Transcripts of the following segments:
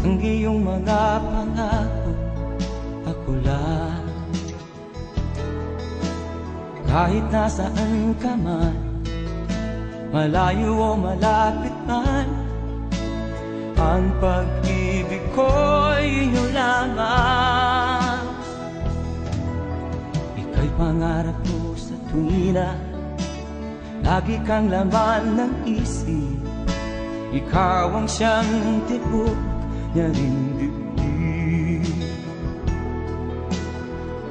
ang iyong mga pangako, ako lang. Kahit nasaan ka man, malayo o malapit man, ang pag-ibig ko'y iyo lamang. Ika'y pangarap ko sa tuwina, lagi kang laman ng isip. Ikaw ang siyang tibok niya rin dibdib.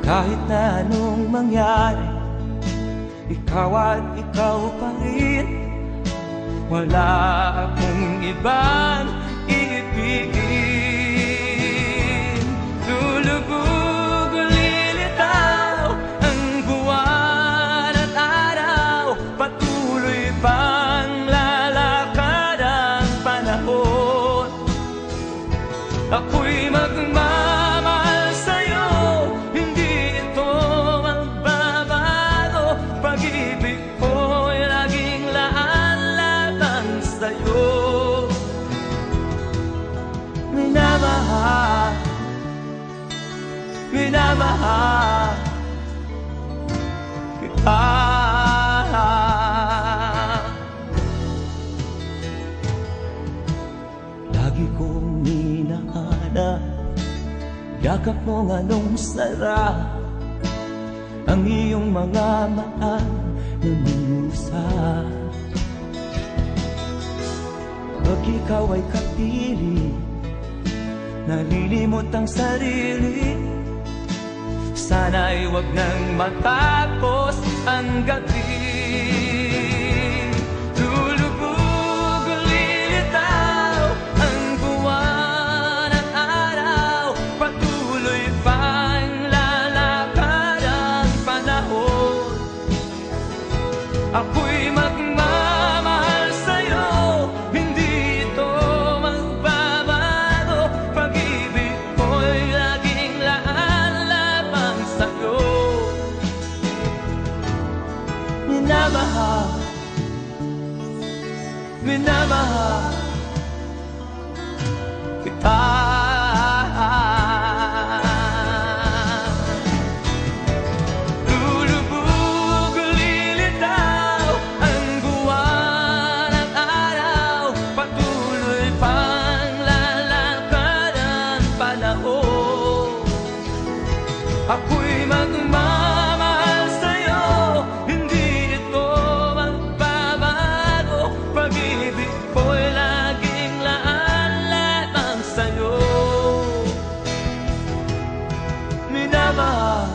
Kahit na anong mangyari, ikaw at ikaw pa rin. Wala akong ibang iibigin. Lulubog o lilitaw ang buwan at araw, patuloy pang lalakad ang panahon. Ako'y magmamahal sa'yo, hindi ito magbabago. Pag-ibig ko'y laging laan sa'yo. Minamahal, minamahal kita. Lagi kong hinahanap yakap mong anong sarap, ang iyong mga maan na minusap. Pag ikaw ay kapiling, nalilimot ang sarili. Sana'y wag nang matapos ang gabi. Lulubog o lilitaw ang buwan at araw, patuloy pang lalakad ang panahon. Ako'y magmamahal sa'yo, hindi ito magbabago. Pag-ibig ko'y laging laan lamang sa'yo. Minamahal, minamahal kita. Lulubog o lilitaw ang buwan at araw, patuloy pang lalakad ang panahon. Ako'y magmamahal sa'yo, hindi ito magbabago. Pag-ibig ko'y laging laan lamang sa'yo. Minamahal,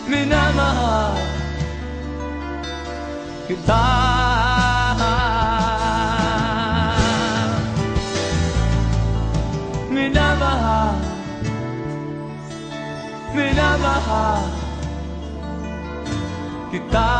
minamahal kita. Minamahal, minamahal kita.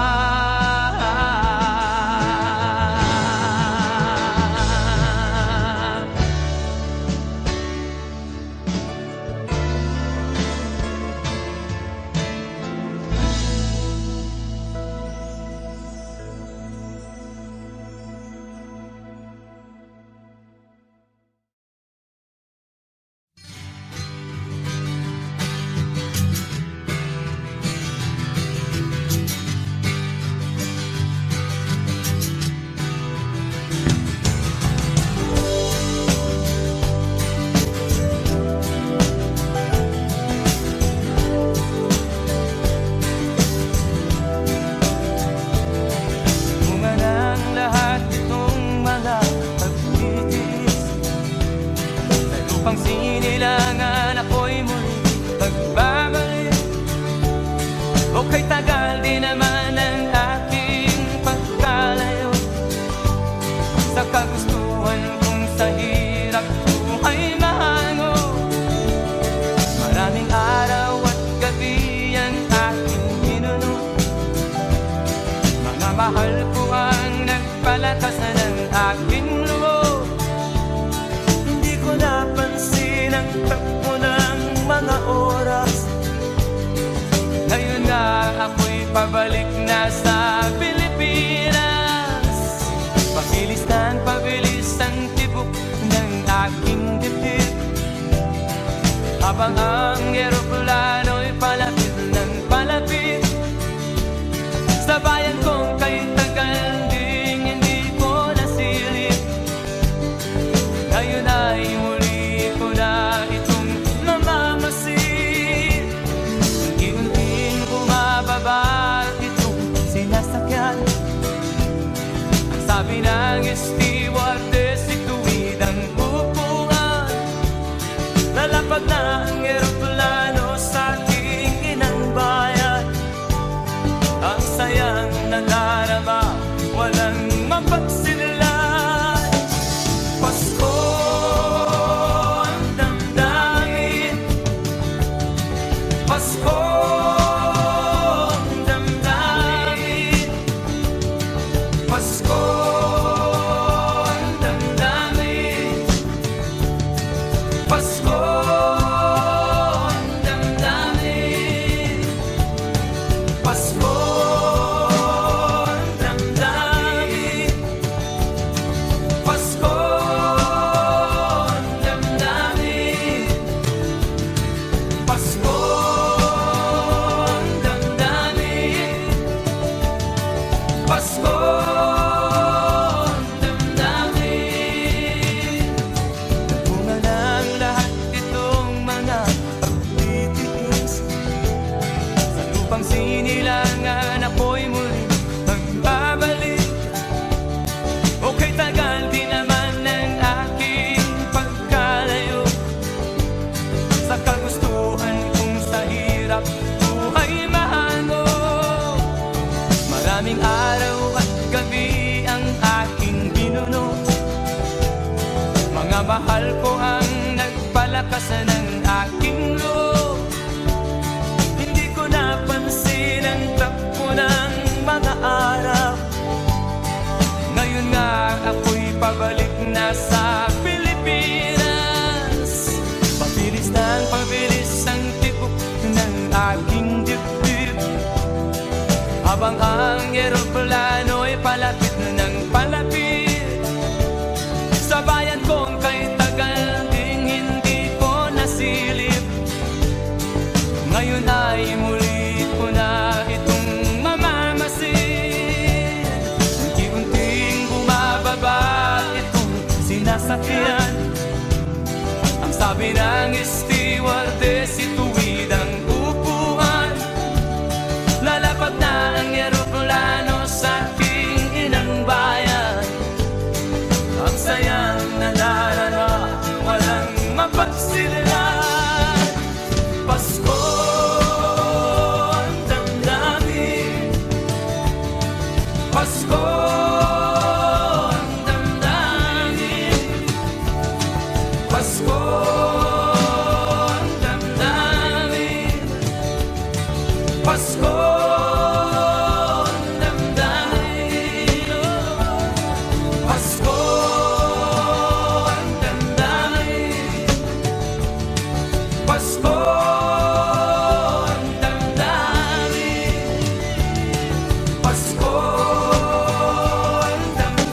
Bunga ng lahat itong mga pagtitiis, na lupang sinilangan ako'y muli magbabalik. O kay tagal din naman ang aking pagkalayo sa kagustuhan kong sa hirap buhay mahango. Maraming araw at gabi ang aking minunod, mga mahal ko ang nagpalakasan ng aking loob. Hindi ko napansin ang takbo ng mga oras. Ngayon na ako'y pabalik na sa Pilipinas. Pabilis ng pabilis ang tibok ng aking dibdib, habang ang eroplano'y palapit ng palapit sa bayan kong kay tagal ding hindi ko nasilip. Ngayon ay muli ko na itong mamamasid. Unti-unting bumababa itong sinasakyan. Ang sabi ng stewardess, ituwid ang upuan. Lalapag na ang eroplano sa aking inang bayan. Ang sayang nadarama, walang mapagsilan. Pasko ang damdamin, Pasko ang damdamin, Pasko ang damdamin, Pasko ang damdamin, Pasko ang damdamin, Pasko ang damdamin, Pasko ang damdamin, Pasko ang damdamin. Bunga ng lahat itong mga pagtitiis, sa lupang sinilangan ako'y muli magbabalik. Okay, tagal din naman ng aking pagkalayo sa kagustuhan kong sa hirap buhay mahango. Maraming araw at gabi ang aking binuno, mga mahal ko ang nagpalakas ng aking loob. Hindi ko napansin ang takbo ng mga araw. Ngayon nga ako'y pabalik na sa Pilipinas. Pabilis ang tibok ng aking dibdib, habang ang eroplano'y palapit ng palapit sa bayan kong kay tagal ding hindi ko nasilip. Ngayon ay muli ko na itong mamamasid. Unti-unting bumababa itong sinasakyan. Ang sabi ng stewardess, ituwid ang upuan. Lalapag na ang eroplano sa aking inang bayan. Ang sayang nadarama, walang mapagsilan. Pasko ang damdamin, Pasko ang damdamin, Pasko ang damdamin, Pasko ang damdamin, Pasko ang damdamin, Pasko ang damdamin, Pasko ang damdamin, Pasko ang damdamin,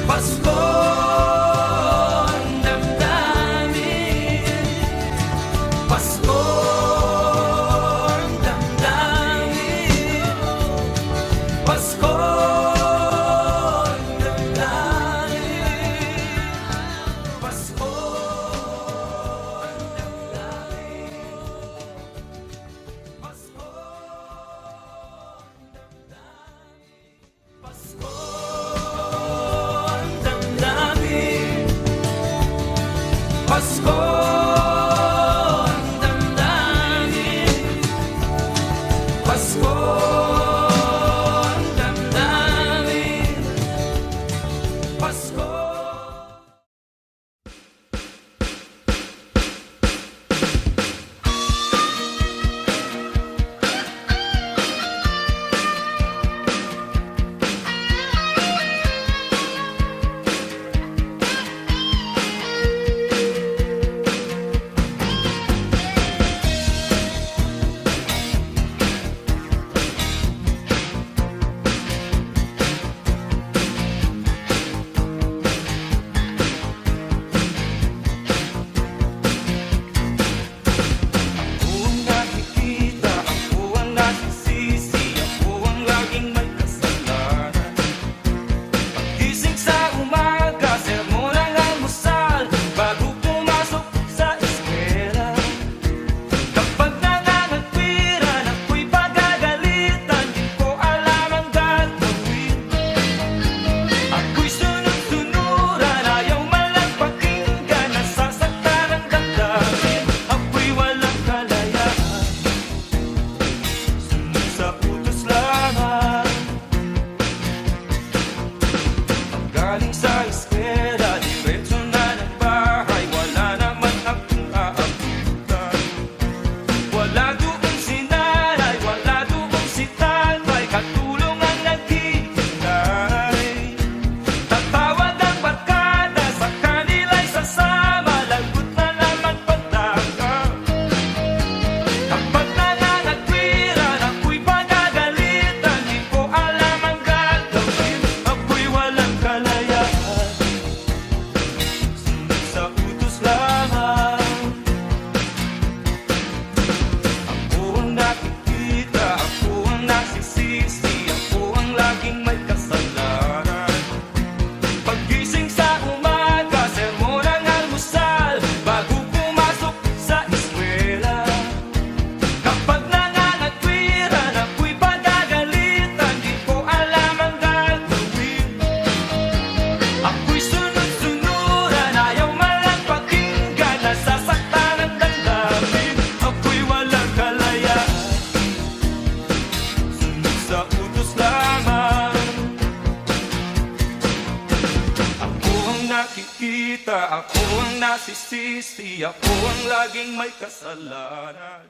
Pasko ang damdamin, Pasko ang damdamin, Pasko ang damdamin, Pasko ang damdamin, Pasko ang damdamin, Pasko ang damdamin, Pasko. galing sa eskwela, diretso na ng bahay, wala naman akong aabutan. Wala doon si nanay, wala doon si tatay, katulong ang naghihintay. Tatawag ang barkada, sa kanila'y sasama, lagot na naman pagdaka. Kapag nangangatwiran, ako'y pagagalitan, di ko alam ang gagawin, ako'y walang kalayaan. Sunod sa utos lamang, ako ang nakikita, ako ang nasisisi, ako ang laging may kasalanan. Paggising sa umaga, sermon ang almusal, bago pumasok sa eskwela. Kapag nangangatwiran, ako'y pagagalitan, di ko alam ang gagawin. Ako'y sunod-sunuran, ayaw malang pakinggan, nasasaktan ang damdamin, ako'y walang kalayaan. Sunod sa utos lamang, ako ang nakikita, ako ang nasisisi, ako ang laging may kasalanan.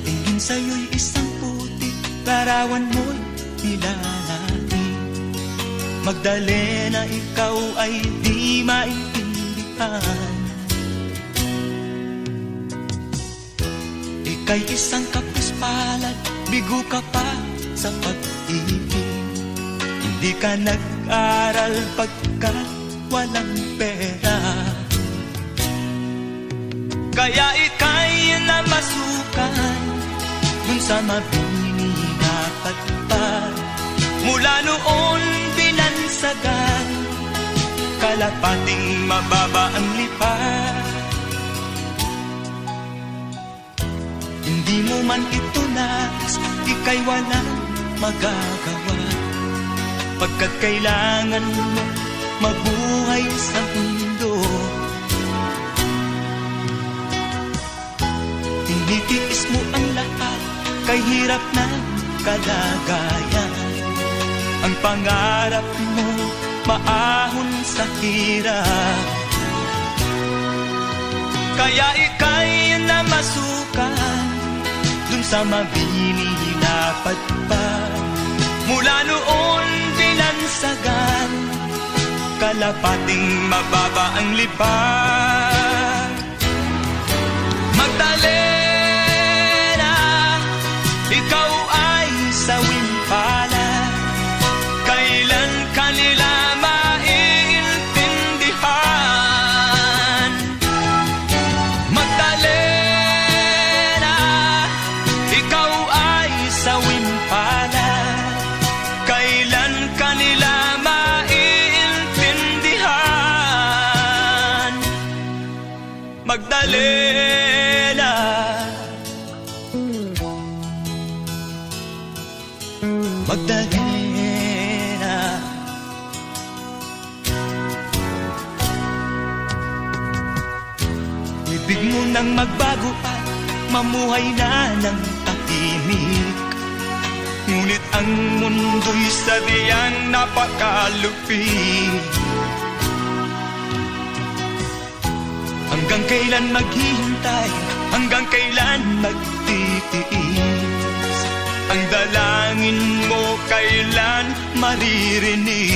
Tingin sa'yo'y isang putik, larawan mo'y nilalaki. Magdalena, ikaw ay di maintindihan. Ika'y isang kapuspalad, bigo ka pa sa pag-ibig. Hindi ka nag-aral pagkat walang pera. Kaya ika'y namasukan dun sa mabini na patpad. Mula noon binansagan, kalapating mababa ang lipad. Hindi mo man ito nais, ika'y walang magagawa, pagkat kailangan mo mabuhay sa mundo. Tinitiis mo ang lahat, kay hirap na kalagayan. Ang pangarap mo, maahon sa hirap. Kaya ika'y namasukan dun sa mabini na patpad. Mula noon binansagan, kalapating mababa ang lipad. Magdalena, ikaw ay sawing palad, kailan kanila maiintindihan. Magdalena, ikaw ay sawing palad, kailan kanila maiintindihan. Magdalena, Magdalena, ibig mo nang magbago at mamuhay na ng tahimik. Ngunit ang mundo'y sadyang napakalupit. Hanggang kailan maghihintay, hanggang kailan magtitiis? Ang dalangin mo kailan maririnig?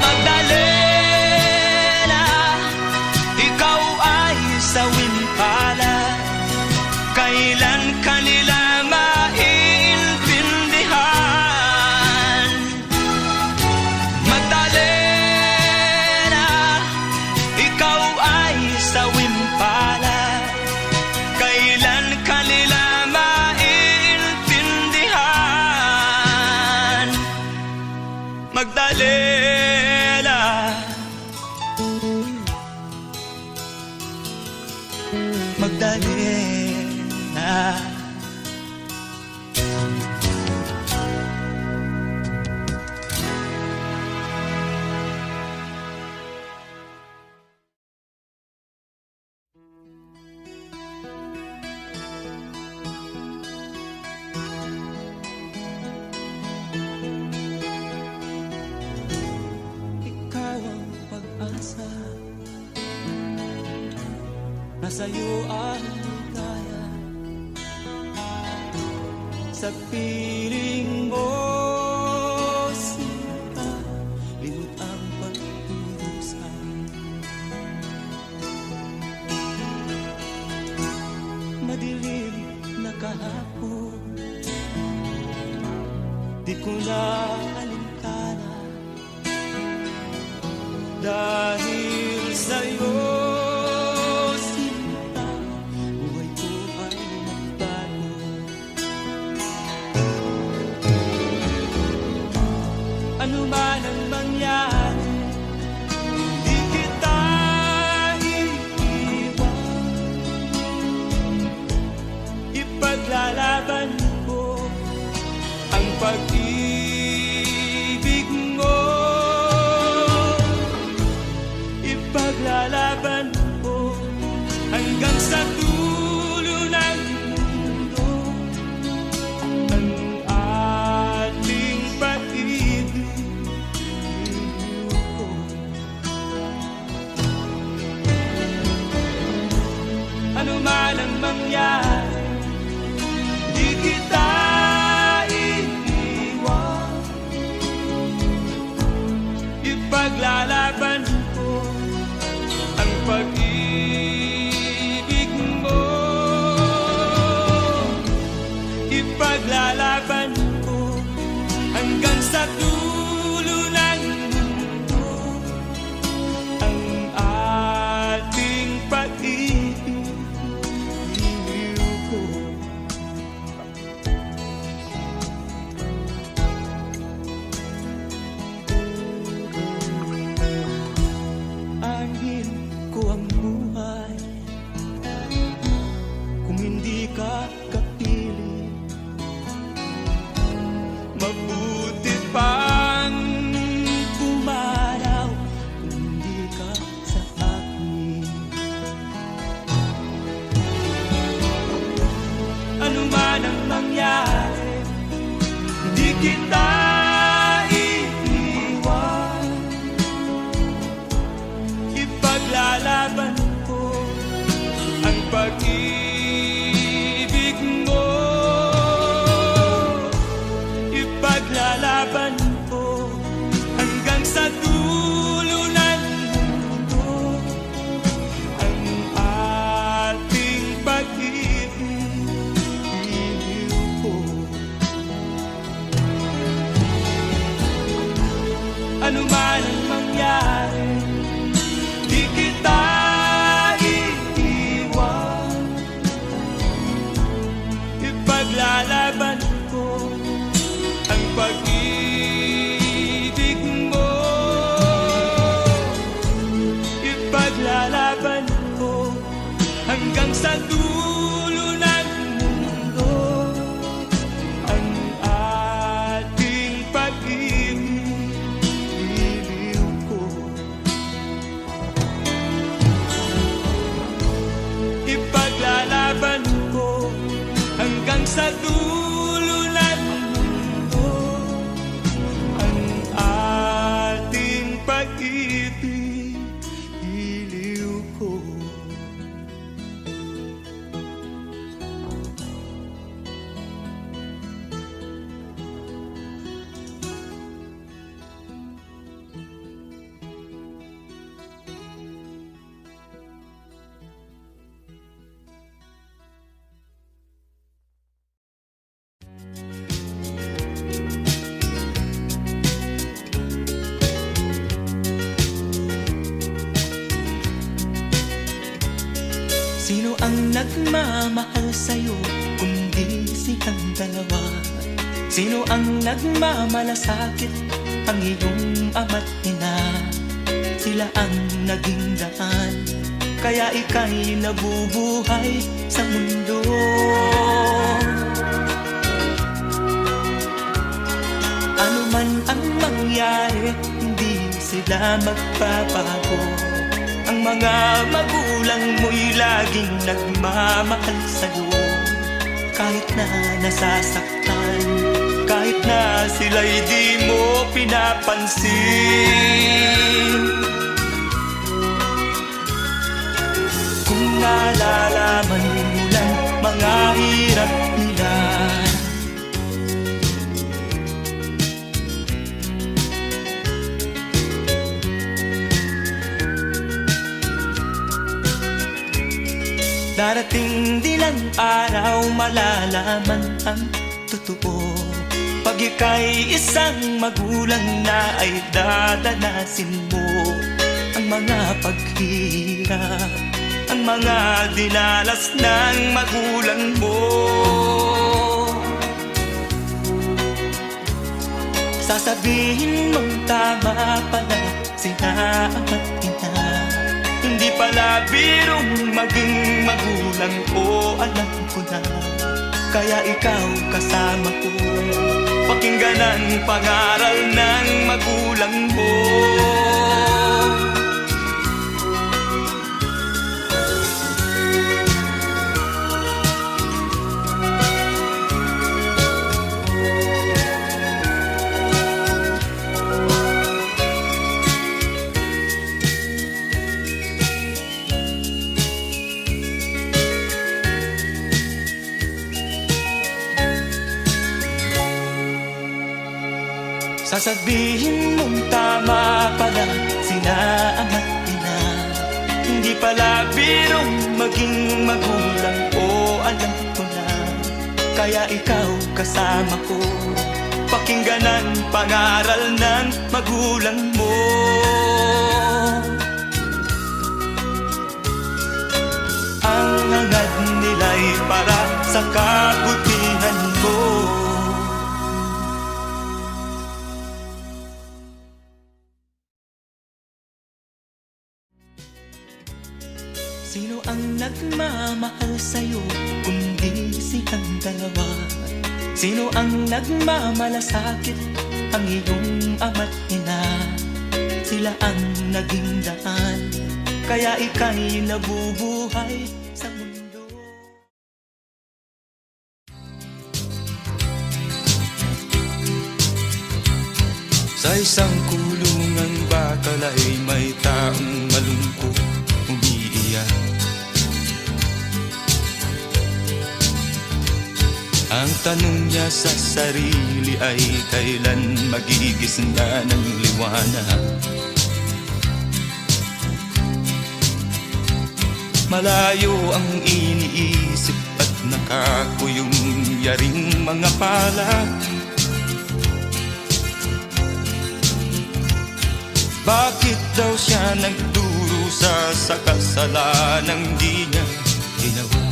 Magdalena, ikaw ay sawing palad, kailan kanila maiintindihan. sa'yo ang ligaya. Sa piling mo, sinta, limot ang pagdurusa. Madilim na kahapon, di ko na alintana, dahil sa'yo, sinta, buhay ko ay nagbago. Ano man ang mangyari, di kita iiwan. Ipaglalaban ko ang pag-ibig mo. Ipaglalaban ko hanggang sa dulo ng mundo ang ating pag-ibig ko. Ano man ang mangyari, di kita iiwan. Ipaglalaban ko ang pag-ibig mo. Ipaglalaban ko hanggang sa dulo ng mundo ang ating pag-ibig ko. Angin ko ang buhay kung hindi ka kapiling. Mabuti pang pumaraw kung hindi ka sa akin. Ano man ang mangyari, di kita iiwan. Ipaglalaban ko ang pag-ibig mo. Ipaglalaban ko hanggang sa dulo ng mundo ang ating pag-ibig ko. Ano man ang mangyari, di kita iiwan. Ipaglalaban ko ang pag-ibig mo. Ipaglalaban ko hanggang sa dulo ng mundo ang ating pag-ibig ko. Ipaglalaban ko hanggang sa dulo ng mundo ang ating pag-ibig ko. Sino ang nagmamahal sa'yo kundi silang dalawa? Sino ang nagmamalasakit, ang iyong ama't ina? Sila ang naging daan, kaya ika'y nabubuhay sa mundo. Ano man ang mangyari, hindi sila magbabago. Ang mga magulang mo'y laging nagmamahal sa'yo. Kahit na nasasaktan, kahit na sila'y di mo pinapansin. Kung nalalaman mo lang mga hirap nila. Darating din ang araw, malalaman ang totoo. Pag ika'y isang magulang na, ay dadanasin mo ang mga paghihirap, ang mga dinalas ng magulang mo. Sasabihin mong tama pala sila ama't ina, hindi pala birong maging magulang ko, alam ko na. Kaya ikaw kasama ko, pakinggan ang pangaral ng magulang mo. Sasabihin mong tama pala sina ama't ina, hindi pala birong maging magulang ko, alam ko na. Kaya ikaw kasama ko, pakinggan ang pangaral ng magulang mo. Ang hangad nila'y para sa kabutihan mo. Sino ang nagmamahal sa'yo kundi silang dalawa? Sino ang nagmamalasakit, ang iyong ama't ina? Sila ang naging daan, kaya ika'y nabubuhay sa mundo. Sa isang kulungang bakal ay may taong malungkot umiiyak. Ang tanong niya sa sarili ay kailan magigising na ng liwanag. Malayo ang iniisip at nakakuyong yaring mga palad. Bakit daw siya nagdurusa sa kasalanang di niya ginawa?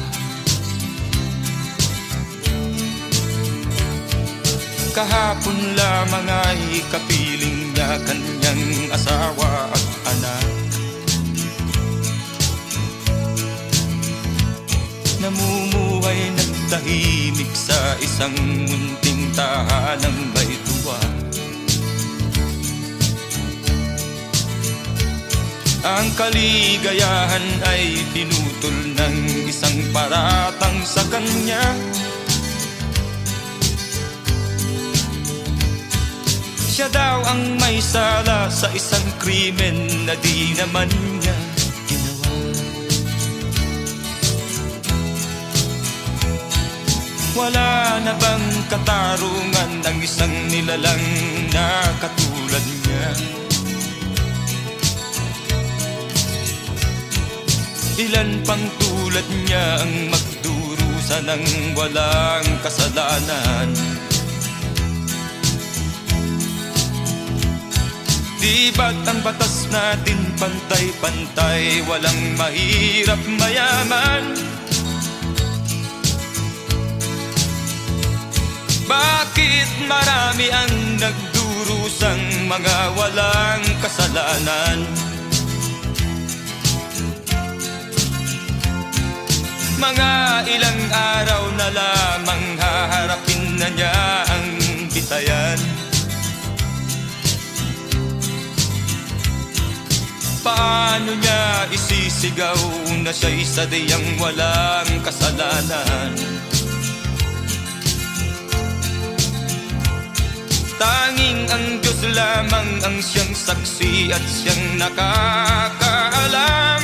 Kahapon lamang ay kapiling niya kanyang asawa at anak. Namumuhay ng tahimik sa isang munting tahanang may tuwa. Ang kaligayahan ay pinutol ng isang paratang sa kanya. Siya daw ang may sala sa isang krimen na di naman niya ginawa. Wala na bang katarungan ng isang nilalang na katulad niya? Ilan pang tulad niya ang magdurusa ng walang kasalanan? Di ba't ang batas natin pantay-pantay, walang mahirap mayaman? Bakit marami ang nagdurusang mga walang kasalanan? Mga ilang araw na lamang haharapin na niya ang bitayan. Paano niya isisigaw na siya'y sadyang walang kasalanan? Tanging ang Diyos lamang ang siyang saksi at siyang nakakaalam.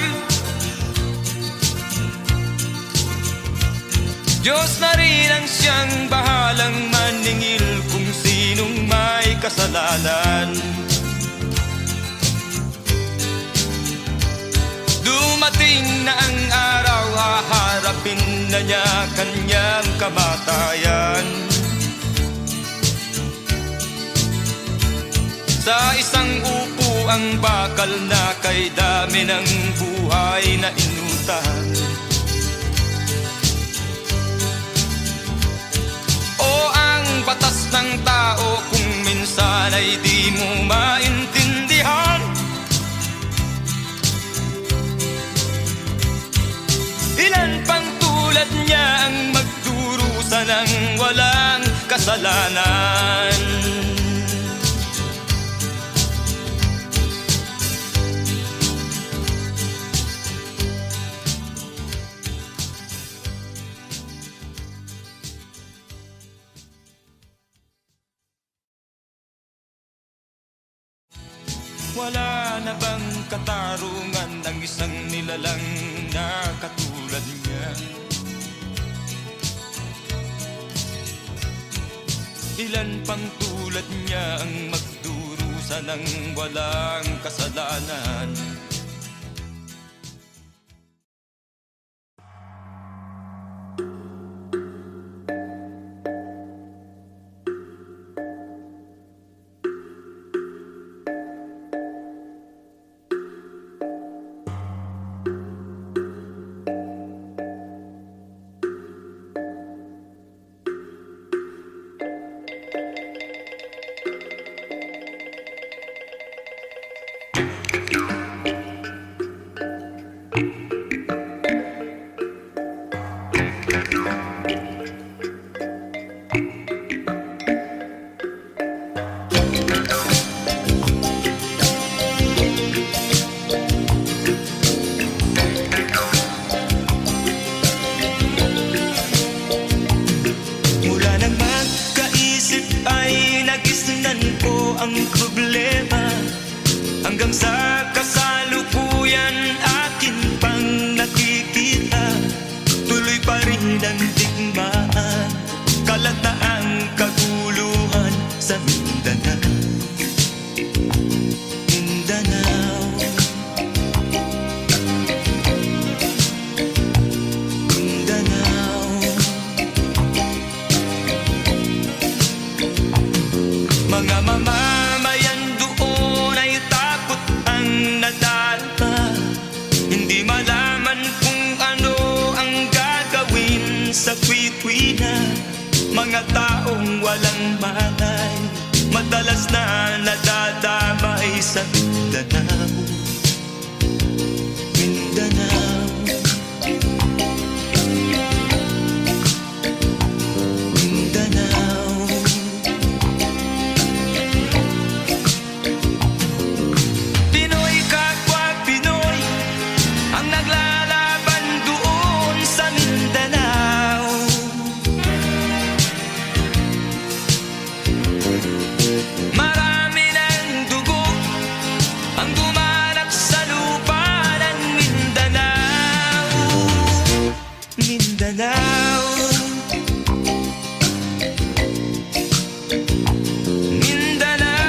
Diyos na rin ang siyang bahalang maningil kung sinong may kasalanan. Dumating na ang araw, haharapin na niya kanyang kamatayan. Sa isang upo ang bakal na kay dami ng buhay na inutang. O ang batas ng tao kung minsan ay di mo maintindihan. Ilan pang tulad niya ang magdurusa ng walang kasalanan. Wala na bang katarungan ng isang nilalang na katulad niya? Ilan pang tulad niya ang magdurusa ng walang kasalanan? Ang problema hanggang sa kasalukuyan akin pang nakikita, tuloy pa rin ang digmaan, kalat na ang kaguluhan sa Mindanao. Mindanao, Mindanao. Mga mamamayan doon ay takot ang nadalpa, hindi malaman kung ano ang gagawin sa kwitwina. Mga taong walang malay, madalas na nadadamay sa Mindanao. Mindanao, Mindanao. Pinoy kapwa Pinoy ang naglalaban doon sa Mindanao. Marami ng dugo ang dumanak sa lupa ng Mindanao. Mindanao, Mindanao.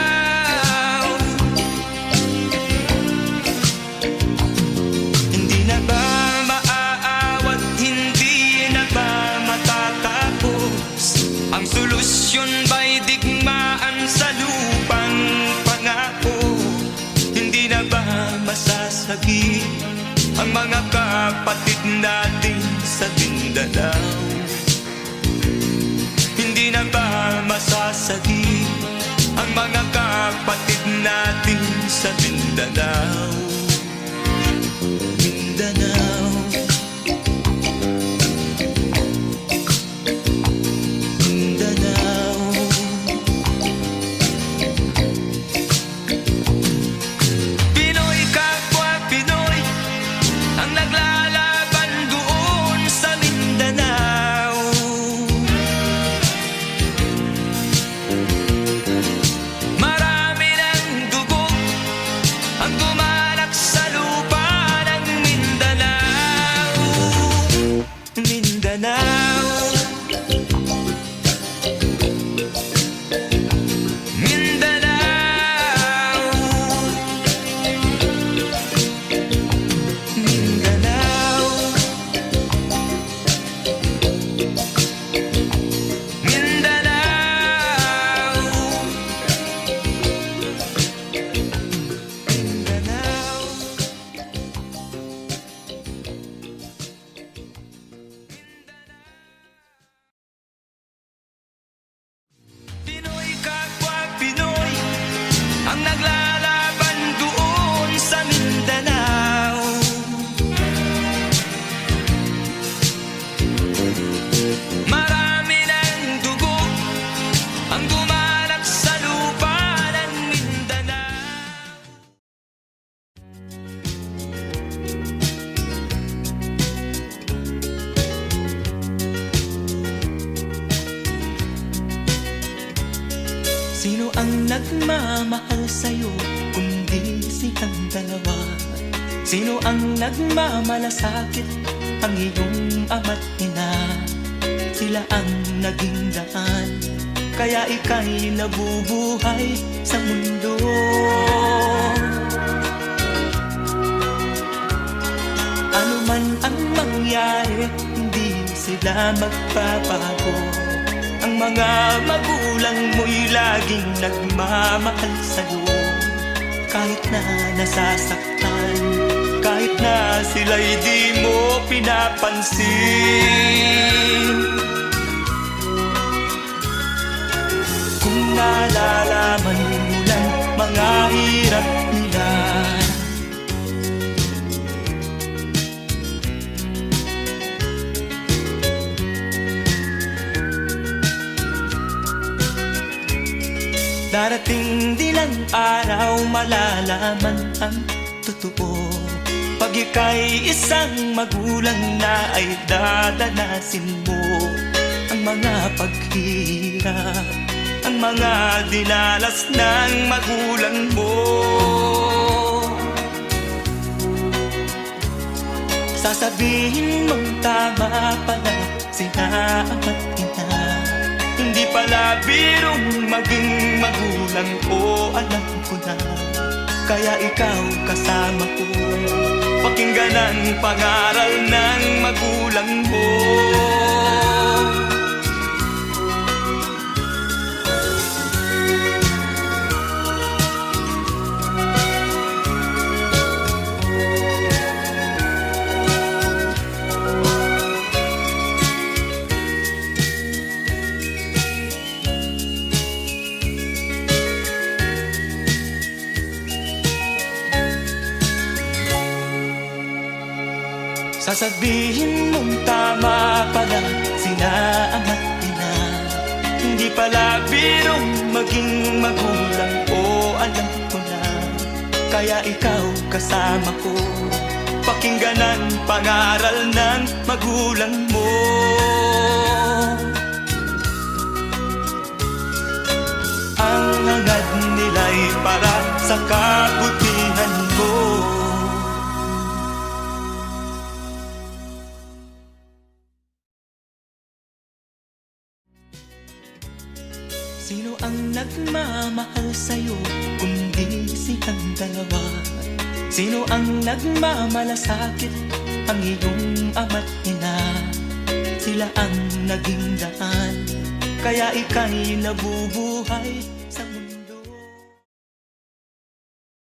Hindi na ba maaawat, hindi na ba matatapos? Ang solusyon ba'y digmaan sa lupang pangako? Hindi na ba masasagi ang mga kapatid natin sa Mindanao? Hindi na ba masasagi ang mga kapatid natin sa Mindanao? Mindanao, Mindanao. Pinoy kapwa Pinoy ang naglalaban doon sa Mindanao. Marami ng dugo ang dumanak Sino ang nagmamahal sa'yo kundi silang dalawa? Sino ang nagmamalasakit? Ang iyong ama't ina. Sila ang naging daan, kaya ika'y nabubuhay sa mundo. Ano man ang mangyari, hindi sila magbabago. Ang mga magulang mo'y laging nagmamahal sa'yo. Kahit na nasasaktan, kahit na sila'y di mo pinapansin. Kung nalalaman mo lang mga hirap nila, darating din ang araw malalaman ang totoo. Pag ika'y isang magulang na ay dadanasin mo ang mga paghihirap, ang mga dinalas ng magulang mo. Sasabihin mong tama pala sila ama't ina. Hindi pala birong maging magulang ko, alam ko na. Kaya ikaw kasama ko, pakinggan ang pangaral ng magulang mo. Sasabihin mong tama pala sila ama't ina. Hindi pala birong maging magulang ko, alam ko na. Kaya ikaw kasama ko, pakinggan ang pangaral ng magulang mo. Ang hangad nila'y para sa kabutihan mo. Sino ang nagmamahal sa'yo kundi silang dalawa? Sino ang nagmamalasakit? Ang iyong ama't ina. Sila ang naging daan, kaya ika'y nabubuhay sa